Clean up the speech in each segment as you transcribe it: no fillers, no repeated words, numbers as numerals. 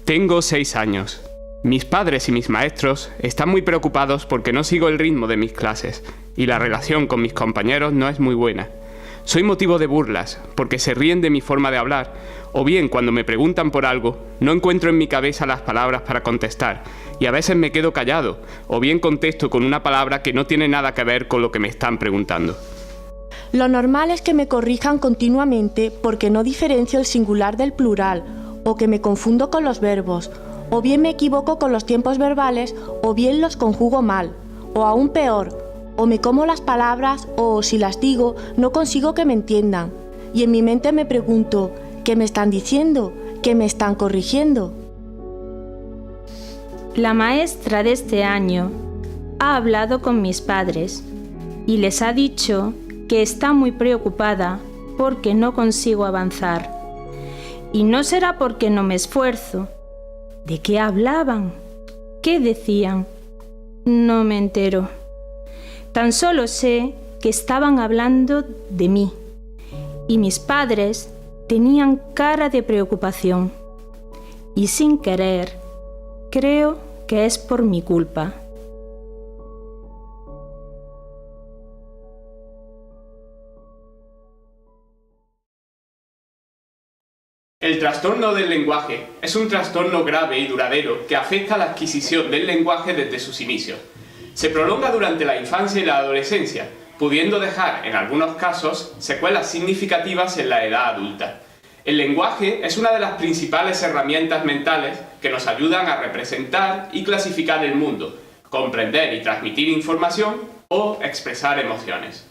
Tengo 6 años. Mis padres y mis maestros están muy preocupados porque no sigo el ritmo de mis clases y la relación con mis compañeros no es muy buena. Soy motivo de burlas porque se ríen de mi forma de hablar, o bien cuando me preguntan por algo, no encuentro en mi cabeza las palabras para contestar y a veces me quedo callado, o bien contesto con una palabra que no tiene nada que ver con lo que me están preguntando. Lo normal es que me corrijan continuamente porque no diferencio el singular del plural, o que me confundo con los verbos, o bien me equivoco con los tiempos verbales, o bien los conjugo mal, o aún peor, o me como las palabras, o si las digo, no consigo que me entiendan. Y en mi mente me pregunto, ¿qué me están diciendo? ¿Qué me están corrigiendo? La maestra de este año ha hablado con mis padres y les ha dicho que está muy preocupada porque no consigo avanzar. Y no será porque no me esfuerzo. ¿De qué hablaban? ¿Qué decían? No me entero. Tan solo sé que estaban hablando de mí y mis padres tenían cara de preocupación. Y sin querer, creo que es por mi culpa. El trastorno del lenguaje es un trastorno grave y duradero que afecta a la adquisición del lenguaje desde sus inicios. Se prolonga durante la infancia y la adolescencia, pudiendo dejar, en algunos casos, secuelas significativas en la edad adulta. El lenguaje es una de las principales herramientas mentales que nos ayudan a representar y clasificar el mundo, comprender y transmitir información o expresar emociones.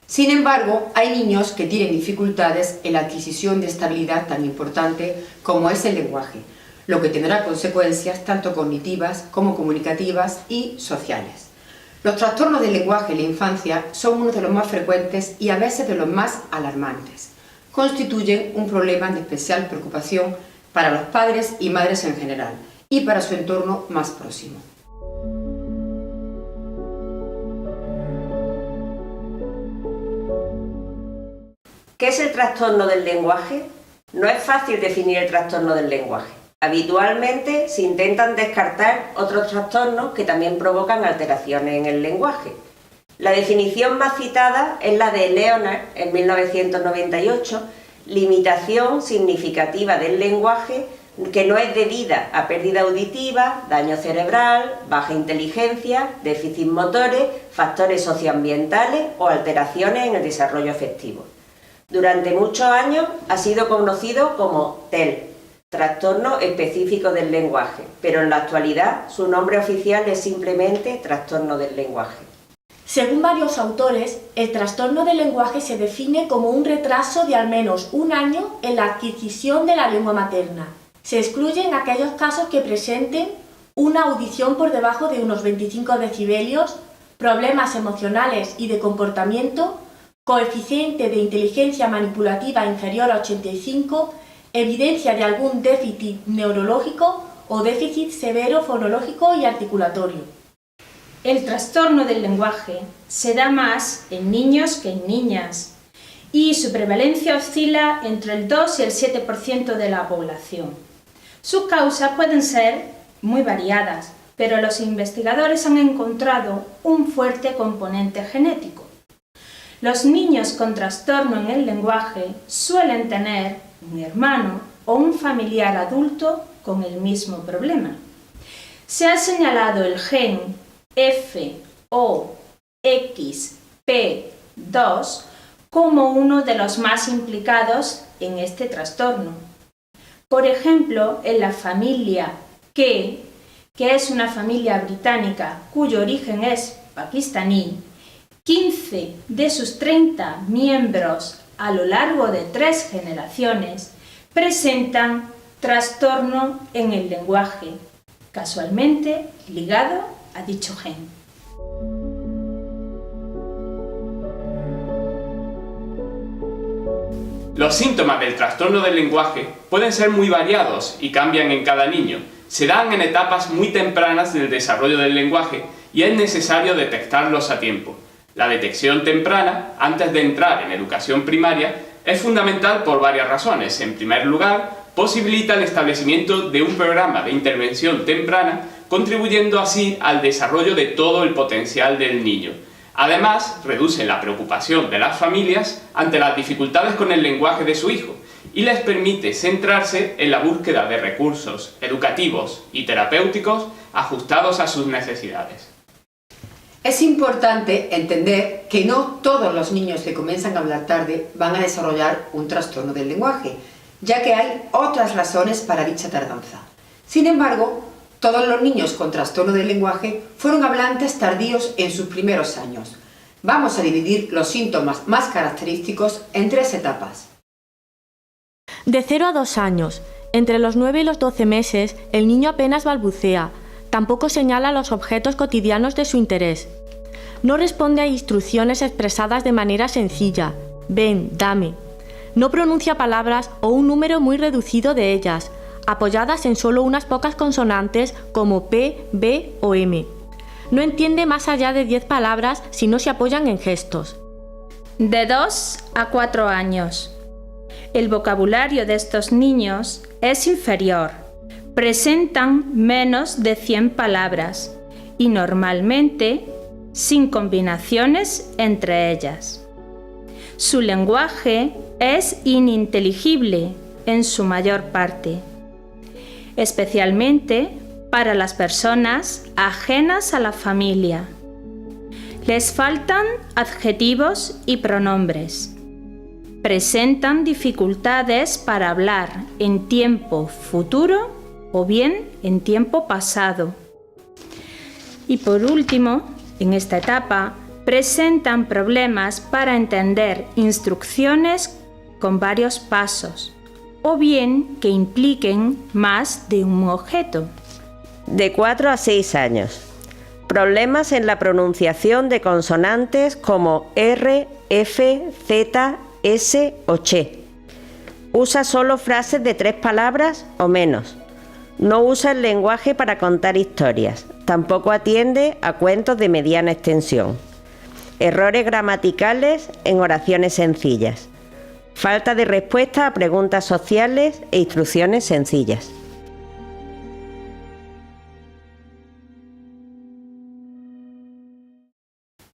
Sin embargo, hay niños que tienen dificultades en la adquisición de esta habilidad tan importante como es el lenguaje, lo que tendrá consecuencias tanto cognitivas como comunicativas y sociales. Los trastornos del lenguaje en la infancia son uno de los más frecuentes y a veces de los más alarmantes. Constituyen un problema de especial preocupación para los padres y madres en general y para su entorno más próximo. ¿Qué es el trastorno del lenguaje? No es fácil definir el trastorno del lenguaje. Habitualmente se intentan descartar otros trastornos que también provocan alteraciones en el lenguaje. La definición más citada es la de Leonard en 1998, limitación significativa del lenguaje que no es debida a pérdida auditiva, daño cerebral, baja inteligencia, déficit motores, factores socioambientales o alteraciones en el desarrollo afectivo. Durante muchos años ha sido conocido como TEL, trastorno específico del lenguaje, pero en la actualidad su nombre oficial es simplemente trastorno del lenguaje. Según varios autores, el trastorno del lenguaje se define como un retraso de al menos un año en la adquisición de la lengua materna. Se excluyen aquellos casos que presenten una audición por debajo de unos 25 decibelios, problemas emocionales y de comportamiento, coeficiente de inteligencia manipulativa inferior a 85, evidencia de algún déficit neurológico o déficit severo fonológico y articulatorio. El trastorno del lenguaje se da más en niños que en niñas y su prevalencia oscila entre el 2 y el 7% de la población. Sus causas pueden ser muy variadas, pero los investigadores han encontrado un fuerte componente genético. Los niños con trastorno en el lenguaje suelen tener un hermano o un familiar adulto con el mismo problema. Se ha señalado el gen FOXP2 como uno de los más implicados en este trastorno. Por ejemplo, en la familia que es una familia británica cuyo origen es pakistaní, 15 de sus 30 miembros a lo largo de 3 generaciones presentan trastorno en el lenguaje, casualmente ligado a dicho gen. Los síntomas del trastorno del lenguaje pueden ser muy variados y cambian en cada niño. Se dan en etapas muy tempranas del desarrollo del lenguaje y es necesario detectarlos a tiempo. La detección temprana, antes de entrar en educación primaria, es fundamental por varias razones. En primer lugar, posibilita el establecimiento de un programa de intervención temprana, contribuyendo así al desarrollo de todo el potencial del niño. Además, reduce la preocupación de las familias ante las dificultades con el lenguaje de su hijo y les permite centrarse en la búsqueda de recursos educativos y terapéuticos ajustados a sus necesidades. Es importante entender que no todos los niños que comienzan a hablar tarde van a desarrollar un trastorno del lenguaje, ya que hay otras razones para dicha tardanza. Sin embargo, todos los niños con trastorno del lenguaje fueron hablantes tardíos en sus primeros años. Vamos a dividir los síntomas más característicos en 3 etapas. De 0 a 2 años. Entre los 9 y los 12 meses, el niño apenas balbucea. Tampoco señala los objetos cotidianos de su interés. No responde a instrucciones expresadas de manera sencilla. Ven, dame. No pronuncia palabras o un número muy reducido de ellas, apoyadas en solo unas pocas consonantes como P, B o M. No entiende más allá de 10 palabras si no se apoyan en gestos. De 2 a 4 años. El vocabulario de estos niños es inferior. Presentan menos de 100 palabras y normalmente sin combinaciones entre ellas. Su lenguaje es ininteligible en su mayor parte, especialmente para las personas ajenas a la familia. Les faltan adjetivos y pronombres. Presentan dificultades para hablar en tiempo futuro o bien en tiempo pasado. Y por último, en esta etapa, presentan problemas para entender instrucciones con varios pasos, o bien que impliquen más de un objeto. De 4 a 6 años. Problemas en la pronunciación de consonantes como R, F, Z, S o Ch. Usa solo frases de 3 palabras o menos. No usa el lenguaje para contar historias. Tampoco atiende a cuentos de mediana extensión. Errores gramaticales en oraciones sencillas. Falta de respuesta a preguntas sociales e instrucciones sencillas.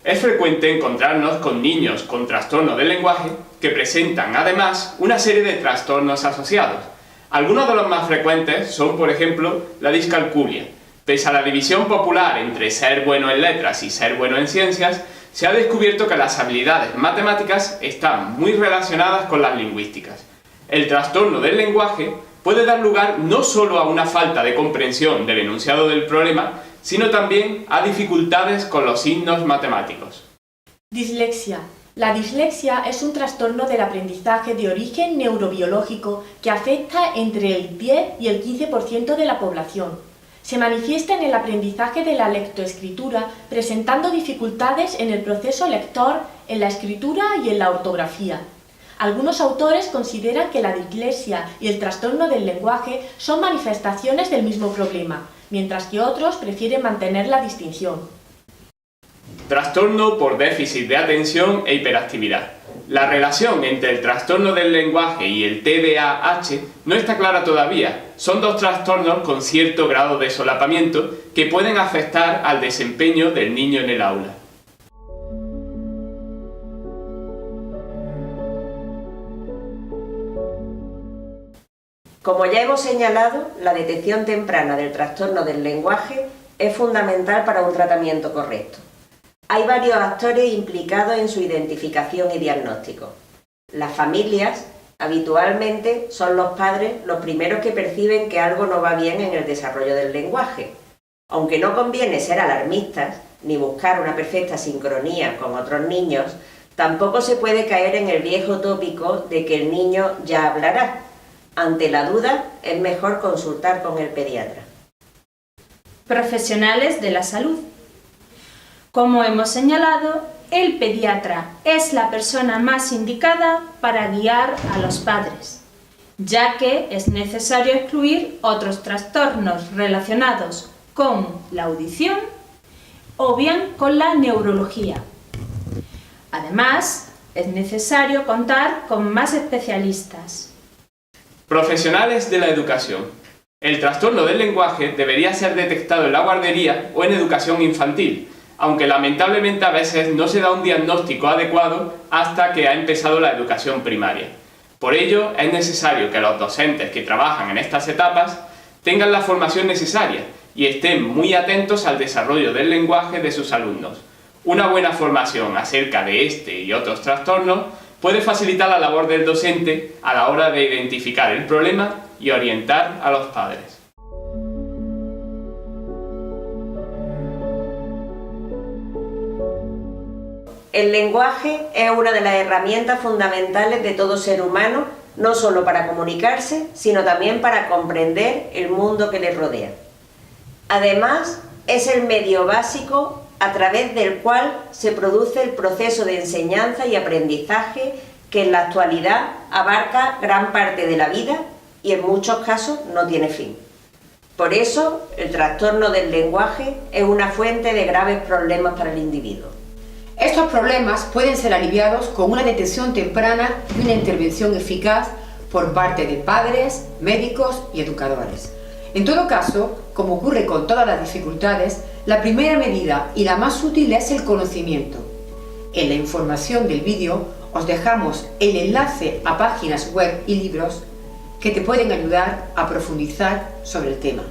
Es frecuente encontrarnos con niños con trastorno del lenguaje que presentan además una serie de trastornos asociados. Algunos de los más frecuentes son, por ejemplo, la discalculia. Pese a la división popular entre ser bueno en letras y ser bueno en ciencias, se ha descubierto que las habilidades matemáticas están muy relacionadas con las lingüísticas. El trastorno del lenguaje puede dar lugar no solo a una falta de comprensión del enunciado del problema, sino también a dificultades con los signos matemáticos. Dislexia. La dislexia es un trastorno del aprendizaje de origen neurobiológico que afecta entre el 10 y el 15% de la población. Se manifiesta en el aprendizaje de la lectoescritura, presentando dificultades en el proceso lector, en la escritura y en la ortografía. Algunos autores consideran que la dislexia y el trastorno del lenguaje son manifestaciones del mismo problema, mientras que otros prefieren mantener la distinción. Trastorno por déficit de atención e hiperactividad. La relación entre el trastorno del lenguaje y el TDAH no está clara todavía. Son 2 trastornos con cierto grado de solapamiento que pueden afectar al desempeño del niño en el aula. Como ya hemos señalado, la detección temprana del trastorno del lenguaje es fundamental para un tratamiento correcto. Hay varios actores implicados en su identificación y diagnóstico. Las familias, habitualmente, son los padres los primeros que perciben que algo no va bien en el desarrollo del lenguaje. Aunque no conviene ser alarmistas, ni buscar una perfecta sincronía con otros niños, tampoco se puede caer en el viejo tópico de que el niño ya hablará. Ante la duda, es mejor consultar con el pediatra. Profesionales de la salud. Como hemos señalado, el pediatra es la persona más indicada para guiar a los padres, ya que es necesario excluir otros trastornos relacionados con la audición o bien con la neurología. Además, es necesario contar con más especialistas. Profesionales de la educación. El trastorno del lenguaje debería ser detectado en la guardería o en educación infantil, aunque lamentablemente a veces no se da un diagnóstico adecuado hasta que ha empezado la educación primaria. Por ello, es necesario que los docentes que trabajan en estas etapas tengan la formación necesaria y estén muy atentos al desarrollo del lenguaje de sus alumnos. Una buena formación acerca de este y otros trastornos puede facilitar la labor del docente a la hora de identificar el problema y orientar a los padres. El lenguaje es una de las herramientas fundamentales de todo ser humano, no solo para comunicarse, sino también para comprender el mundo que le rodea. Además, es el medio básico a través del cual se produce el proceso de enseñanza y aprendizaje que en la actualidad abarca gran parte de la vida y en muchos casos no tiene fin. Por eso, el trastorno del lenguaje es una fuente de graves problemas para el individuo. Estos problemas pueden ser aliviados con una detección temprana y una intervención eficaz por parte de padres, médicos y educadores. En todo caso, como ocurre con todas las dificultades, la primera medida y la más útil es el conocimiento. En la información del vídeo os dejamos el enlace a páginas web y libros que te pueden ayudar a profundizar sobre el tema.